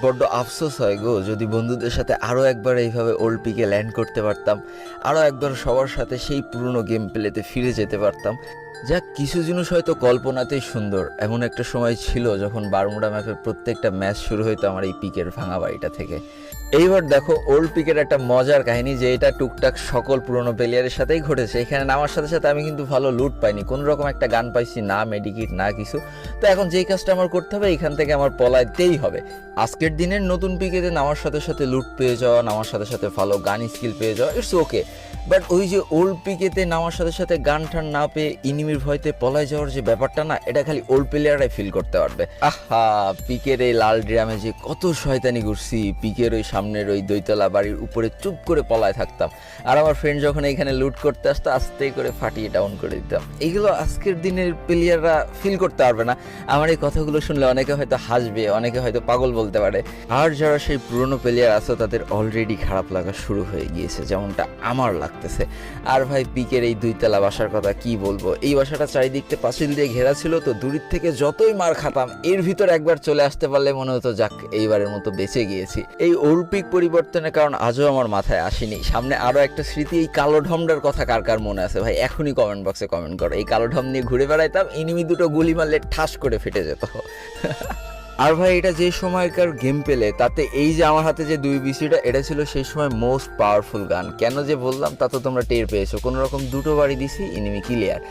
বড্ড আফসোস হয় গো, যদি বন্ধুদের সাথে আরও একবার এইভাবে ওল্ড পিকে ল্যান্ড করতে পারতাম, আরও একবার সবার সাথে সেই পুরনো গেম প্লেতে ফিরে যেতে পারতাম। যাক, কিছু জিনিস হয়তো কল্পনাতেই সুন্দর। এমন একটা সময় ছিল যখন বারমুডা ম্যাপের প্রত্যেকটা ম্যাচ শুরু হইতো আমার এই পিকের ভাঙা বাড়িটা থেকে। এইবার দেখো ওল্ড পিকের একটা মজার কাহিনী, যে এটা টুকটাক সকল পুরনো প্লেয়ারের সাথেই ঘটেছে। এখানে নামার সাথে সাথে আমি কিন্তু ভালো লুট পাইনি, কোনো রকম একটা গান পাইছি না, মেডিকিট না কিছু। তো এখন যেই কাজটা আমার করতে হবে, এখান থেকে আমার পলাইতেই হবে। আজকের দিনের নতুন পিকেতে নামার সাথে সাথে লুট পেয়ে যাওয়া, নামার সাথে সাথে ভালো গান স্কিল পেয়ে যাওয়া, ইটস ওকে। বাট ওই যে ওল্ড পিকেতে নামার সাথে সাথে গান টান না পেয়ে ইনিমির ভয়তে পলাই যাওয়ার যে ব্যাপারটা না, এটা খালি ওল্ড প্লেয়াররাই ফিল করতে পারবে। আহা, পিকের এই লাল ড্রামে যে কত শয়তানি ঘুরছি, পিকের ওই সামনের ওই দইতলা বাড়ির উপরে চুপ করে পলায় থাকতাম, আর আমার ফ্রেন্ড যখন এখানে লুট করতে আসতো আস্তে করে ফাটিয়ে ডাউন করে দিতাম। এইগুলো আজকের দিনের প্লেয়াররা ফিল করতে পারবে না। আমার এই কথাগুলো শুনলে অনেকে হয়তো হাসবে, অনেকে হয়তো পাগল বলতে পারে। আর যারা সেই পুরনো প্লেয়ার আছে তাদের অলরেডি খারাপ লাগা শুরু হয়ে গিয়েছে, যেমনটা আমার লাগতেছে। আর ভাই, পিকের এই দুইতলা বাসার কথা কি বলবো। এই বাসাটা চারিদিকতে পাঁচিল দিয়ে ঘেরা ছিল, তো দূরের থেকে যতই মার খাতাম, এর ভিতর একবার চলে আসতে পারলে মনে হতো যাক, এইবারের মতো বেঁচে গিয়েছি। এই ওল্ড পিক পরিবর্তনের কারণ আজও আমার মাথায় আসেনি। সামনে আরো একটা স্মৃতি, এই কালো ঢমটার কথা কার কার মনে আছে ভাই, এখনই কমেন্ট বক্সে কমেন্ট করো। এই কালো ঢম নিয়ে ঘুরে বেড়াইতাম, এনিমি দুটো গুলি মারলে ঠাস করে ফেটে যেত। আর ভাই, এটা যে সময়কার গেম পেলে, তাতে এই যে আমার হাতে যে 2 BCটা, এটা ছিল সেই সময় মোস্ট পাওয়ারফুল গান। কেন যে বললাম তা তো তোমরা টের পেয়েছো। কোনো রকম দুটো বাড়ি দিছি, এনিমি ক্লিয়ার।